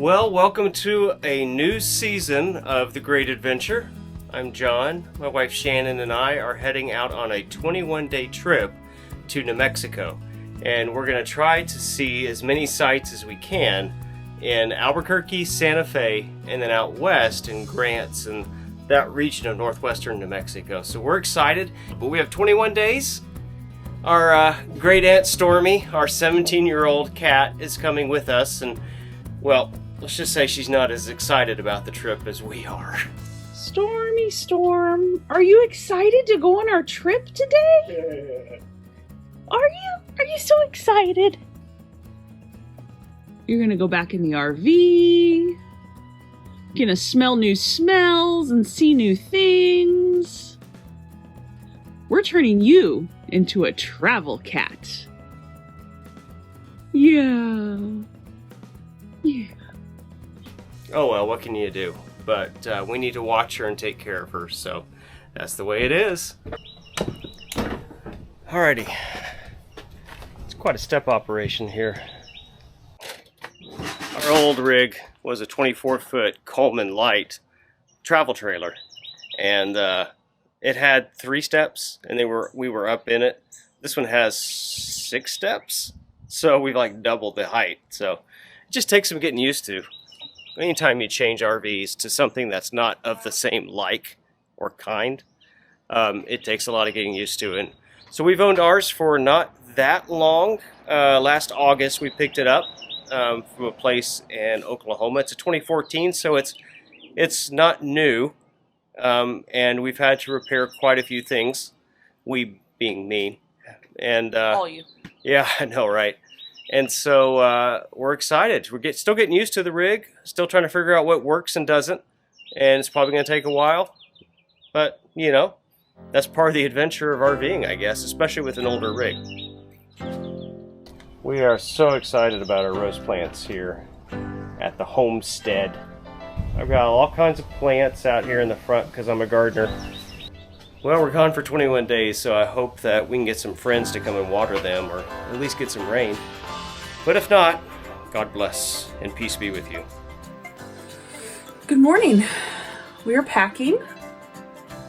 Well, welcome to a new season of The Great Adventure. I'm John. My wife Shannon and I are heading out on a 21-day trip to New Mexico. And we're going to try to see as many sites as we can in Albuquerque, Santa Fe, and then out west in Grants and that region of northwestern New Mexico. So we're excited, but we have 21 days. Our great aunt Stormy, our 17-year-old cat, is coming with us, and well, let's just say she's not as excited about the trip as we are. Stormy Storm, are you excited to go on our trip today? Are you? Are you so excited? You're gonna go back in the RV. You're gonna smell new smells and see new things. We're turning you into a travel cat. Yeah. Oh well, what can you do? But we need to watch her and take care of her, so that's the way it is. Alrighty. It's quite a step operation here. Our old rig was a 24-foot Coleman Light travel trailer, and it had 3 steps, and we were up in it. This one has 6 steps, so we've like doubled the height. So it just takes some getting used to. Anytime you change RVs to something that's not of the same like or kind, it takes a lot of getting used to. And so we've owned ours for not that long. Last August we picked it up from a place in Oklahoma. It's a 2014, so it's not new, and we've had to repair quite a few things. We being me, and All you. Yeah, I know, right? And so we're excited. We're still getting used to the rig, still trying to figure out what works and doesn't, and it's probably going to take a while. But, you know, that's part of the adventure of RVing, I guess, especially with an older rig. We are so excited about our rose plants here at the homestead. I've got all kinds of plants out here in the front because I'm a gardener. Well, we're gone for 21 days, so I hope that we can get some friends to come and water them, or at least get some rain. But if not, God bless, and peace be with you. Good morning. We are packing.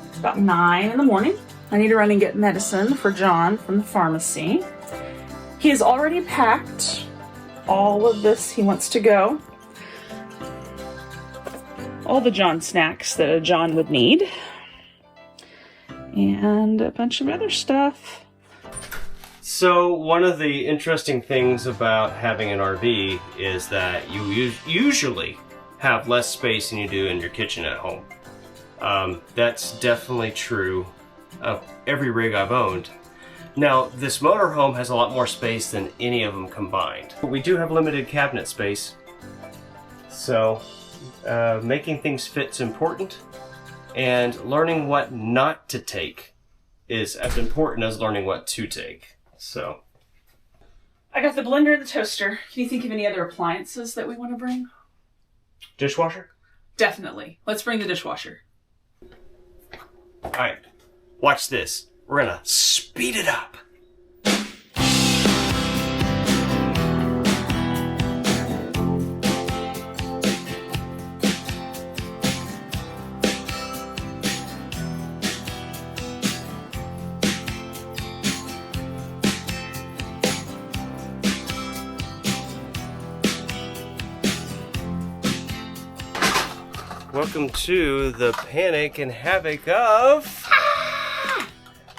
It's about 9 in the morning. I need to run and get medicine for John from the pharmacy. He has already packed all of this he wants to go. All the John snacks that a John would need. And a bunch of other stuff. So one of the interesting things about having an RV is that you usually have less space than you do in your kitchen at home. That's definitely true of every rig I've owned. Now, this motorhome has a lot more space than any of them combined. But we do have limited cabinet space. So making things fit is important, and learning what not to take is as important as learning what to take. So I got the blender and the toaster. Can you think of any other appliances that we want to bring? Dishwasher? Definitely. Let's bring the dishwasher. Alright, watch this. We're gonna speed it up. Welcome to the panic and havoc of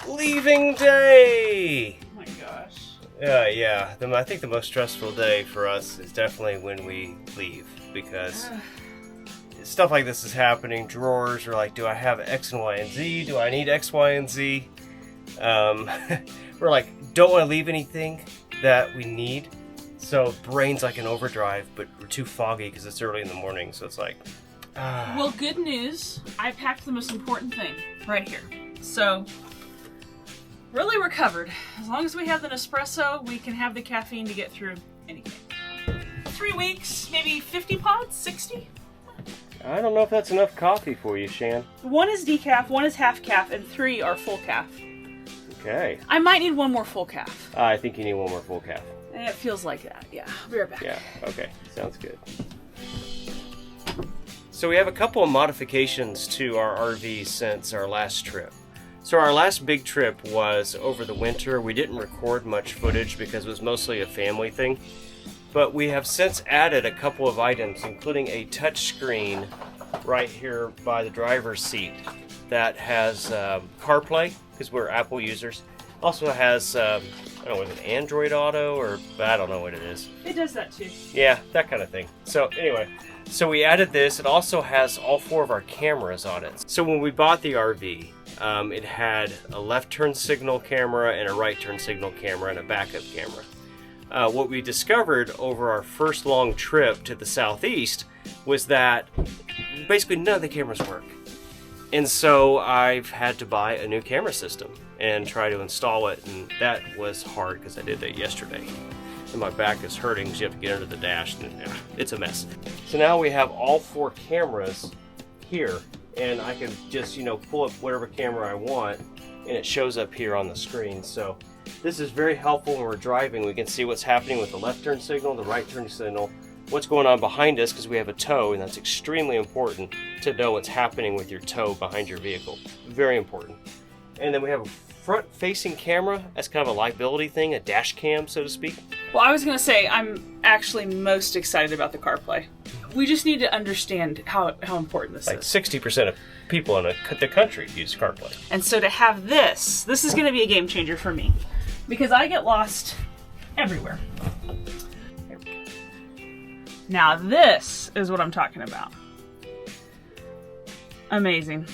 leaving day. Oh my gosh. Yeah. I think the most stressful day for us is definitely when we leave, because stuff like this is happening. Drawers are like, do I have X and Y and Z? Do I need X, Y, and Z? We're like, don't want to leave anything that we need. So brain's like an overdrive, but we're too foggy because it's early in the morning. So it's like, Well, good news. I packed the most important thing right here. So, really we're covered. As long as we have the Nespresso, we can have the caffeine to get through anything. 3 weeks, maybe 50 pods, 60? I don't know if that's enough coffee for you, Shan. 1 is decaf, 1 is half calf, and 3 are full calf. Okay. I might need 1 more full calf. I think you need 1 more full calf. It feels like that, yeah. I'll be right back. Yeah, okay. Sounds good. So we have a couple of modifications to our RV since our last trip. So our last big trip was over the winter. We didn't record much footage because it was mostly a family thing. But we have since added a couple of items, including a touch screen right here by the driver's seat that has CarPlay, because we're Apple users. Also has, I don't know, is it Android Auto, or I don't know what it is. It does that too. Yeah, that kind of thing. So anyway, so we added this. It also has all 4 of our cameras on it. So when we bought the RV, it had a left turn signal camera and a right turn signal camera and a backup camera. What we discovered over our first long trip to the southeast was that basically none of the cameras work. And so I've had to buy a new camera system and try to install it, and that was hard because I did that yesterday. And my back is hurting because you have to get under the dash, and it's a mess. So now we have all 4 cameras here, and I can just, pull up whatever camera I want, and it shows up here on the screen. So this is very helpful when we're driving. We can see what's happening with the left turn signal, the right turn signal, what's going on behind us because we have a tow, and that's extremely important to know what's happening with your tow behind your vehicle. Very important. And then we have a front-facing camera. That's kind of a liability thing, a dash cam, so to speak. Well, I was going to say, I'm actually most excited about the CarPlay. We just need to understand how important this is. 60% of people in the country use CarPlay. And so to have this is going to be a game changer for me. Because I get lost everywhere. Now this is what I'm talking about. Amazing.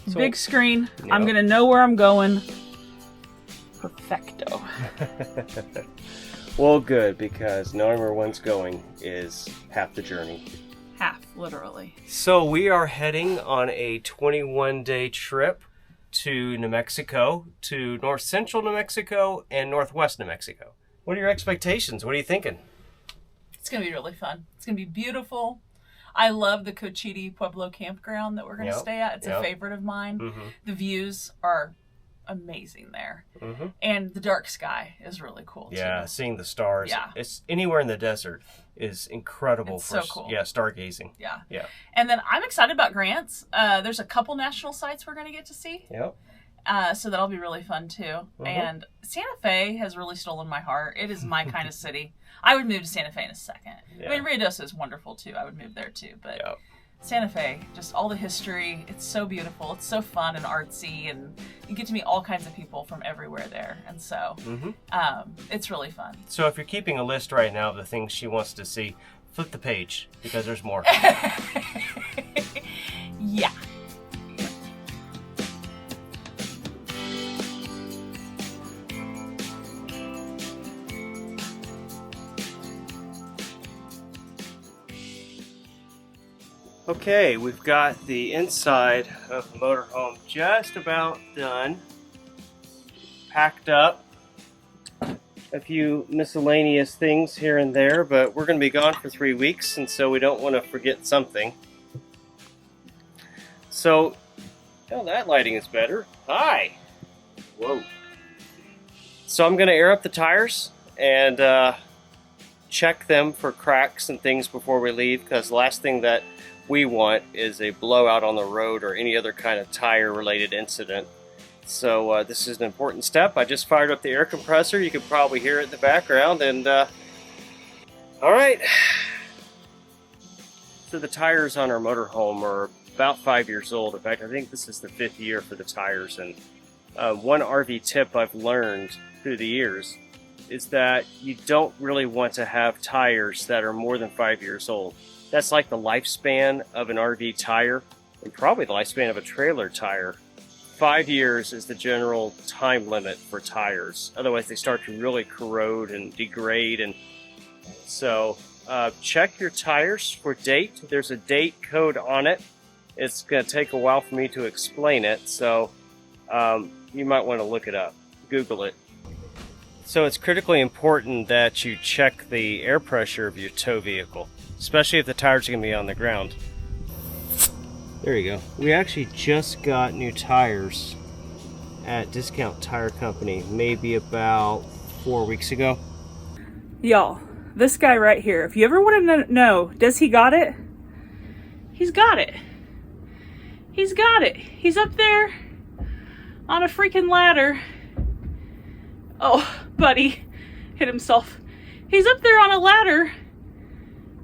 So, big screen. Yeah. I'm going to know where I'm going. Perfecto. Well, good, because knowing where one's going is half the journey. Half, literally. So we are heading on a 21-day trip to New Mexico, to north central New Mexico and northwest New Mexico. What are your expectations? What are you thinking? It's going to be really fun. It's going to be beautiful. I love the Cochiti Pueblo campground that we're going to stay at. It's a favorite of mine. Mm-hmm. The views are amazing there. Mm-hmm. And the dark sky is really cool too. Yeah, seeing the stars. Yeah. It's anywhere in the desert is incredible. It's so cool. Yeah, stargazing. Yeah. Yeah. And then I'm excited about Grants. There's a couple national sites we're going to get to see. Yep. So that'll be really fun too. Mm-hmm. And Santa Fe has really stolen my heart. It is my kind of city. I would move to Santa Fe in a second. Yeah. I mean, Ruidoso is wonderful too. I would move there too. But Santa Fe, just all the history. It's so beautiful. It's so fun and artsy, and you get to meet all kinds of people from everywhere there. And so it's really fun. So if you're keeping a list right now of the things she wants to see, flip the page because there's more. Yeah. Okay, we've got the inside of the motorhome just about done. Packed up. A few miscellaneous things here and there, but we're going to be gone for 3 weeks, and so we don't want to forget something. So, oh, that lighting is better. Hi! Whoa. So I'm going to air up the tires and check them for cracks and things before we leave, because the last thing that we want is a blowout on the road or any other kind of tire related incident. So this is an important step. I just fired up the air compressor. You can probably hear it in the background. And all right. So the tires on our motorhome are about 5 years old. In fact, I think this is the 5th year for the tires. And one RV tip I've learned through the years is that you don't really want to have tires that are more than 5 years old. That's like the lifespan of an RV tire, and probably the lifespan of a trailer tire. 5 years is the general time limit for tires. Otherwise, they start to really corrode and degrade. And so check your tires for date. There's a date code on it. It's going to take a while for me to explain it, so you might want to look it up. Google it. So it's critically important that you check the air pressure of your tow vehicle, especially if the tires are going to be on the ground. There you go. We actually just got new tires at Discount Tire Company maybe about 4 weeks ago. Y'all, this guy right here, if you ever want to know, does he got it? He's got it. He's got it. He's up there on a freaking ladder. Oh, buddy hit himself. He's up there on a ladder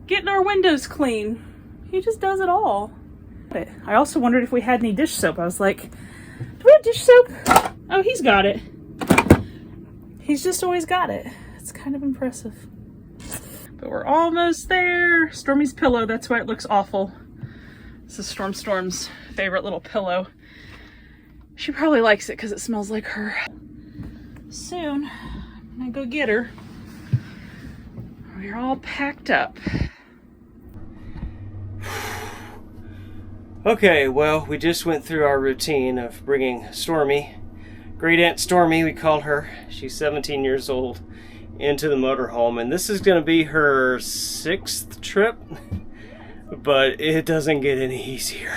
getting our windows clean. He just does it all. I also wondered if we had any dish soap. I was like, do we have dish soap? Oh, he's got it. He's just always got it. It's kind of impressive. But we're almost there. Stormy's pillow, that's why it looks awful. This is Storm's favorite little pillow. She probably likes it because it smells like her. Soon, I'm gonna go get her. We're all packed up. Okay, well, we just went through our routine of bringing Stormy, Great Aunt Stormy, we call her. She's 17 years old, into the motorhome, and this is going to be her 6th trip, but it doesn't get any easier.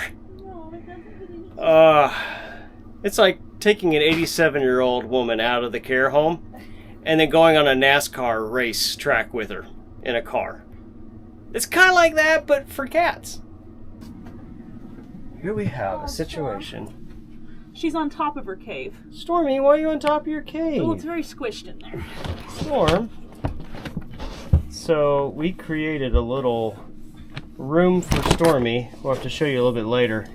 It's like taking an 87-year-old woman out of the care home and then going on a NASCAR race track with her in a car. It's kind of like that, but for cats. Here we have a situation. She's on top of her cave. Stormy, why are you on top of your cave? Oh, it's very squished in there. Storm. So we created a little room for Stormy. We'll have to show you a little bit later.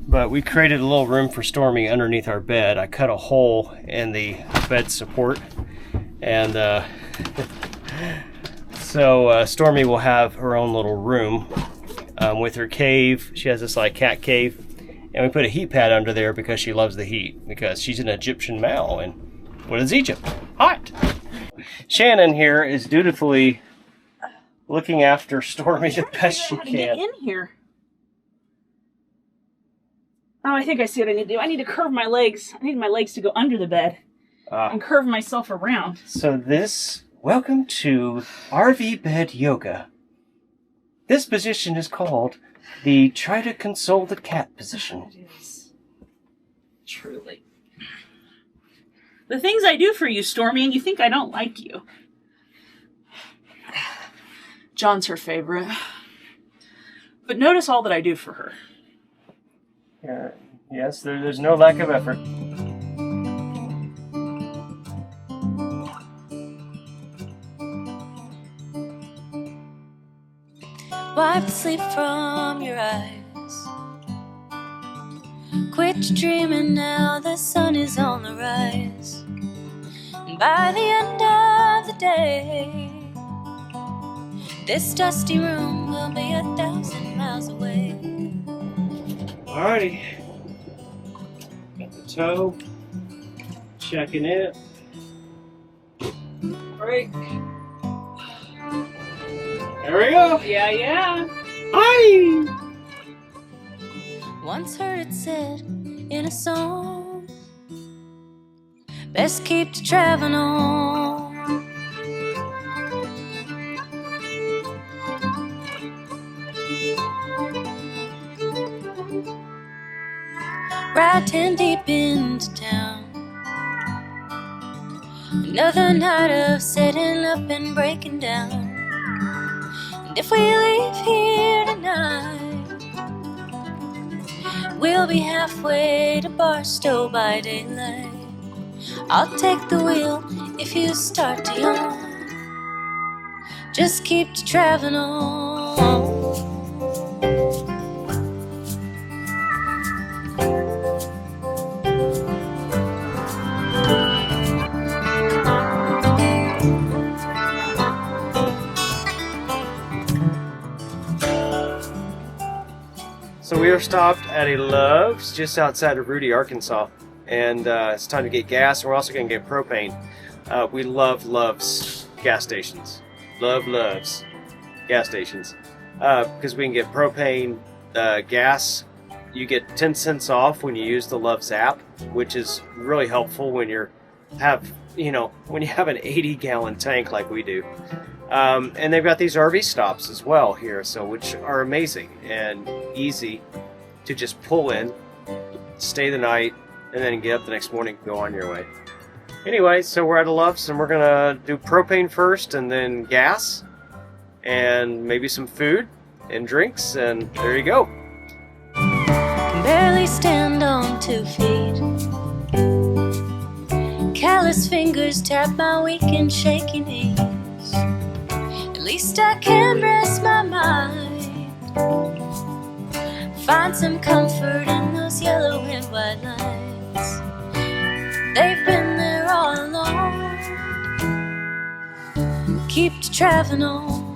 But we created a little room for Stormy underneath our bed. I cut a hole in the bed support. And so Stormy will have her own little room with her cave. She has this like cat cave. And we put a heat pad under there because she loves the heat. Because she's an Egyptian Mal. And what is Egypt? Hot! Shannon here is dutifully looking after Stormy the best she can. Get in here. Oh, I think I see what I need to do. I need to curve my legs. I need my legs to go under the bed and curve myself around. So welcome to RV Bed Yoga. This position is called the try to console the cat position. It is. Truly. The things I do for you, Stormy, and you think I don't like you. John's her favorite. But notice all that I do for her. Yes, there's no lack of effort. Wipe the sleep from your eyes. Quit dreaming now, the sun is on the rise. And by the end of the day, this dusty room will be 1,000 miles away. Alrighty. Got the toe. Checking it. Break. There we go. Yeah. Hi! Once heard it said in a song, best keep to traveling on. Ride 10 deep into town. Another night of setting up and breaking down. And if we leave here tonight, we'll be halfway to Barstow by daylight. I'll take the wheel if you start to yawn. Just keep to traveling on. So we are stopped at a Love's just outside of Rudy, Arkansas, and it's time to get gas, and we're also going to get propane. We love Love's gas stations. Love's gas stations. Because we can get propane gas. You get 10 cents off when you use the Love's app, which is really helpful when you have an 80-gallon tank like we do. And they've got these RV stops as well here, which are amazing and easy to just pull in, stay the night, and then get up the next morning and go on your way. Anyway, so we're at a Love's and we're gonna do propane first and then gas and maybe some food. and drinks, and there you go. Can barely stand on 2 feet. Callous fingers tap my weak and shaky knees. At least I can rest my mind. Find some comfort in those yellow and white lines. They've been there all along. Keep traveling on.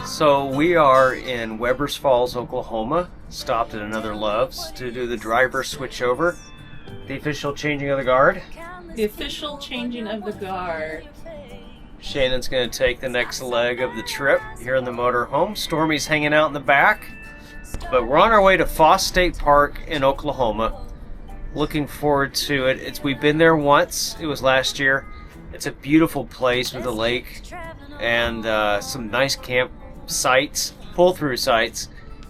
So we are in Webbers Falls, Oklahoma. Stopped at Another Love's to do the driver switchover. The official changing of the guard. The official changing of the guard. Shannon's going to take the next leg of the trip here in the motorhome. Stormy's hanging out in the back. But we're on our way to Fost State Park in Oklahoma. Looking forward to it. We've been there once. It was last year. It's a beautiful place with a lake and some nice camp sites, pull-through sites,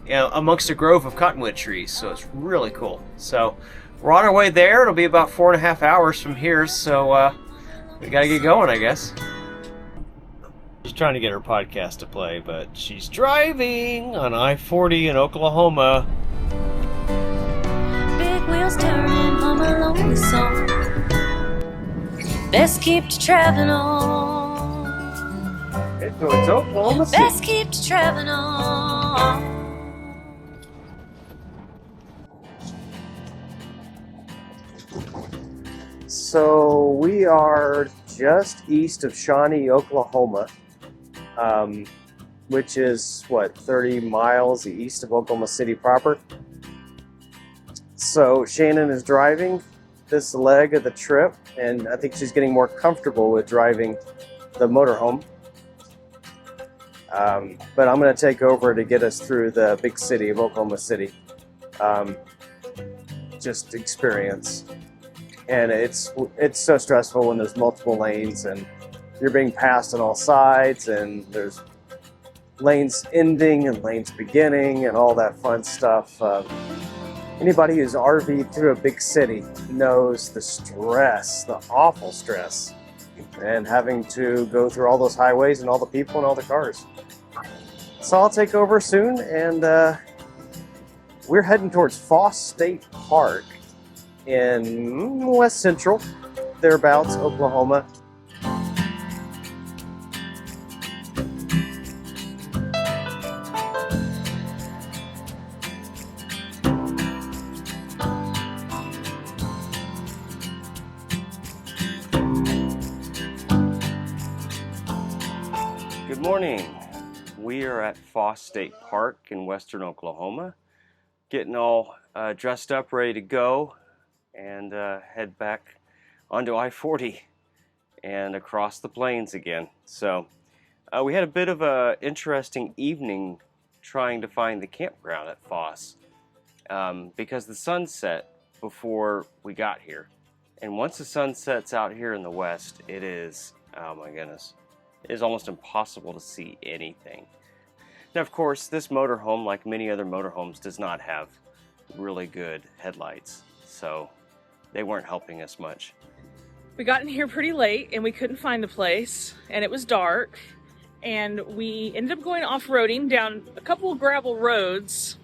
amongst a grove of cottonwood trees. So it's really cool. So we're on our way there. It'll be about 4.5 hours from here. So we got to get going, I guess. She's trying to get her podcast to play, but she's driving on I-40 in Oklahoma. Big wheels turning home along the song. Best keep to traveling on. So it's Oklahoma City. Best keep to traveling on. So we are just east of Shawnee, Oklahoma, which is, 30 miles east of Oklahoma City proper. So Shannon is driving this leg of the trip, and I think she's getting more comfortable with driving the motorhome. But I'm going to take over to get us through the big city of Oklahoma City. Just experience. And it's so stressful when there's multiple lanes and you're being passed on all sides, and there's lanes ending and lanes beginning and all that fun stuff. Anybody who's RV'd through a big city knows the stress, the awful stress, and having to go through all those highways and all the people and all the cars. So I'll take over soon, and we're heading towards Fost State Park in West Central, thereabouts, Oklahoma. Good morning. We are at Fost State Park in western Oklahoma, getting all dressed up, ready to go, and head back onto I-40 and across the plains again. So we had a bit of an interesting evening trying to find the campground at Fost because the sun set before we got here. And once the sun sets out here in the west, it is, oh my goodness, it is almost impossible to see anything. Now, of course, this motorhome, like many other motorhomes, does not have really good headlights, so they weren't helping us much. We got in here pretty late and we couldn't find the place, and it was dark, and we ended up going off-roading down a couple of gravel roads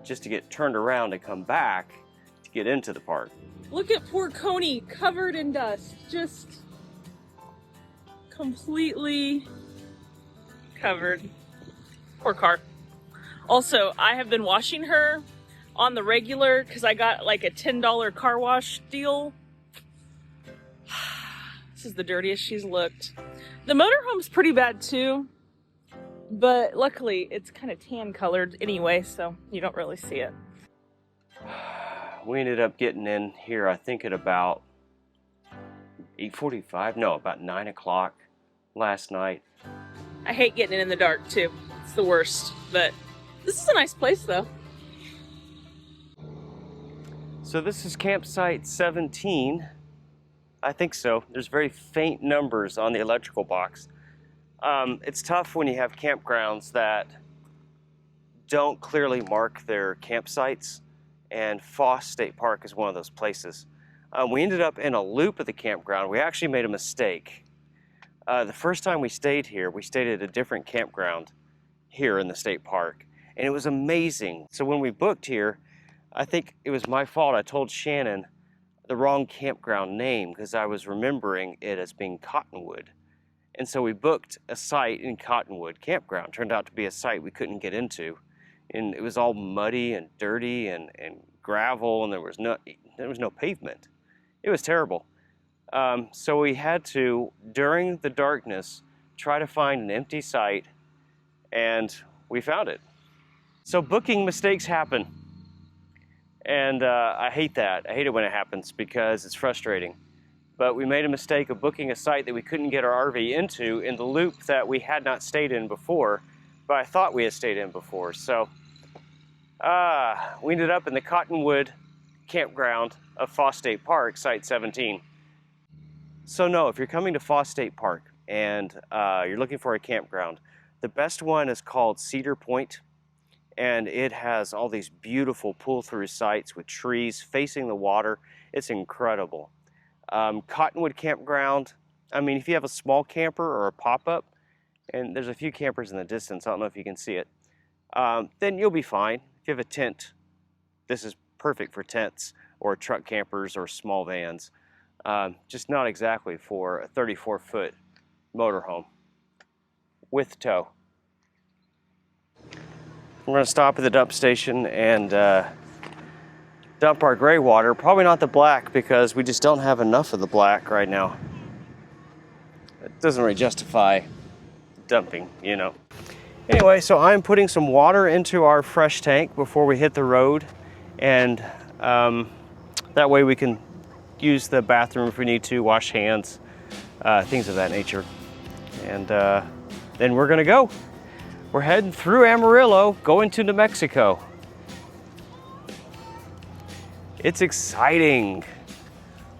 just to get turned around and come back to get into the park. Look at poor Coney, covered in dust, just completely covered. Poor car. Also, I have been washing her on the regular because I got like a $10 car wash deal. This is the dirtiest she's looked. The motorhome's pretty bad too, but luckily it's kind of tan colored anyway, so you don't really see it. We ended up getting in here, I think at about 8:45, no, about 9 o'clock last night. I hate getting in the dark too. It's the worst, but this is a nice place though. So this is campsite 17. I think so. There's very faint numbers on the electrical box. It's tough when you have campgrounds that don't clearly mark their campsites, and Fost State Park is one of those places. We ended up in a loop at the campground. We actually made a mistake. The first time we stayed here, we stayed at a different campground here in the state park, and it was amazing. So when we booked here, I think it was my fault. I told Shannon the wrong campground name because I was remembering it as being Cottonwood. And so we booked a site in Cottonwood Campground. Turned out to be a site we couldn't get into. And it was all muddy and dirty and gravel, and there was no pavement. It was terrible. So we had to, during the darkness, try to find an empty site, and we found it. So booking mistakes happen. And I hate that. I hate it when it happens because it's frustrating. But we made a mistake of booking a site that we couldn't get our RV into in the loop that we had not stayed in before, but I thought we had stayed in before. So we ended up in the Cottonwood Campground of Fost State Park, Site 17. So no, if you're coming to Fost State Park and you're looking for a campground, the best one is called Cedar Point, and it has all these beautiful pull-through sites with trees facing the water. It's incredible. Cottonwood Campground, I mean, if you have a small camper or a pop-up, and there's a few campers in the distance, I don't know if you can see it, then you'll be fine. If you have a tent, this is perfect for tents or truck campers or small vans. Just not exactly for a 34-foot motorhome with tow. We're going to stop at the dump station and dump our gray water. Probably not the black because we just don't have enough of the black right now. It doesn't really justify dumping, you know. Anyway, so I'm putting some water into our fresh tank before we hit the road, and that way we can use the bathroom if we need to, wash hands, things of that nature. And then we're gonna go. We're heading through Amarillo, going to New Mexico. It's exciting.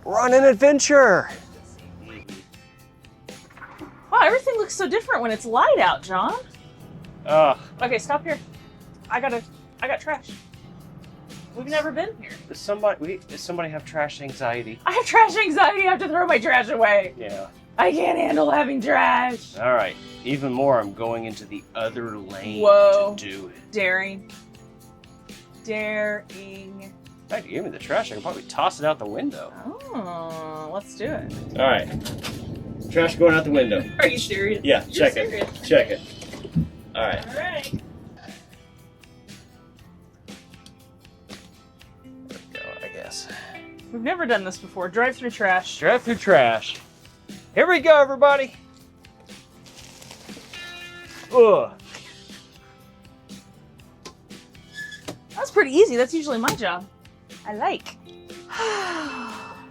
We're on an adventure. Wow, everything looks so different when it's light out, John. Okay, stop here. I got trash. We've never been here. Does somebody have trash anxiety? I have trash anxiety. I have to throw my trash away. Yeah. I can't handle having trash. All right. Even more, I'm going into the other lane Whoa. to do it. Daring. In fact, you gave me the trash. I can probably toss it out the window. Oh, let's do it. All right. Trash going out the window. Are you serious? Yeah, You're check serious? it. Check it. All right. All right. There we go, I guess. We've never done this before. Drive through trash. Drive through trash. Here we go, everybody. Ugh. That's pretty easy. That's usually my job. I like.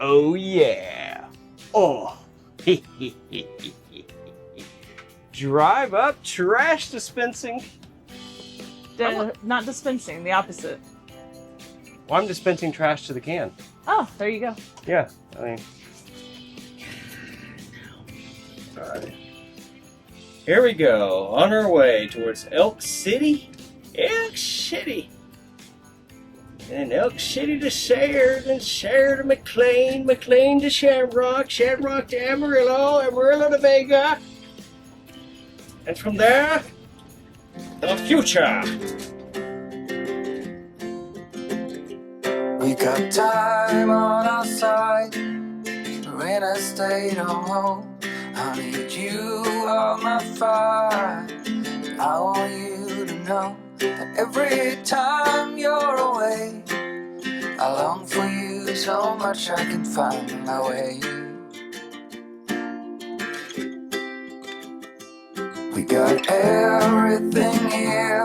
Oh, yeah. Oh. Drive up trash dispensing. Not dispensing, the opposite. Well, I'm dispensing trash to the can. Oh, there you go. Yeah, I mean. All right. Here we go, on our way towards Elk City. Elk City. And Elk City to Sayre, then Sayre to McLean, McLean to Shamrock, Shamrock to Amarillo, Amarillo to Vega. And from there, the future. We got time on our side. We're in a state of hope. I need you on my fire. I want you to know that every time you're away, I long for you so much I can find my way. We got everything here,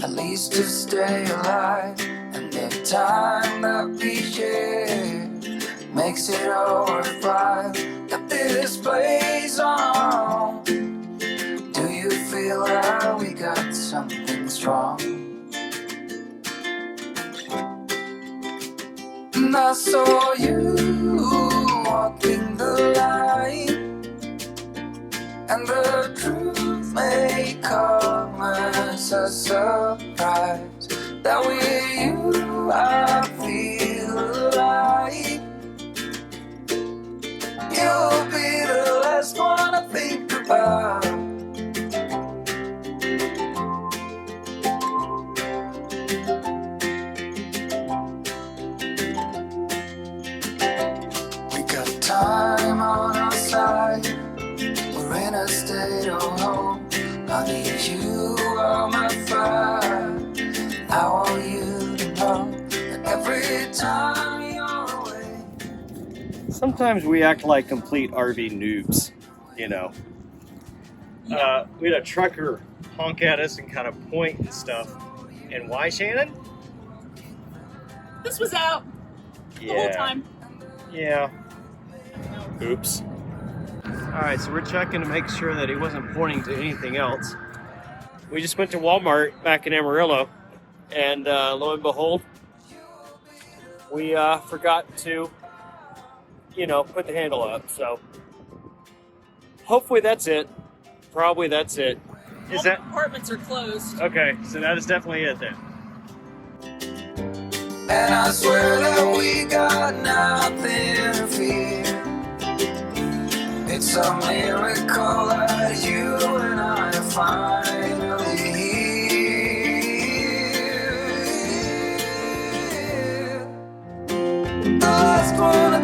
at least to stay alive. And the time that we share makes it all worthwhile. Got this place on our own. Do you feel like we got something strong? And I saw you walking the line, and the truth may come as a surprise. That with you I feel alive. You'll be the last one I by. We got time on our side. We're in a state of hope. I need you on my fire. I want you to know that every time you're away. Sometimes we act like complete RV noobs, you know. We had a trucker honk at us and kind of point and stuff. And why, Shannon? This was out the whole time. Yeah. Oops. Alright, so we're checking to make sure that he wasn't pointing to anything else. We just went to Walmart back in Amarillo, and lo and behold, we forgot to, put the handle up. So hopefully that's it. Probably that's it. All the compartments are closed. Okay, so that is definitely it then. And I swear that we got nothing to fear. It's a miracle that you and I are finally here. The last one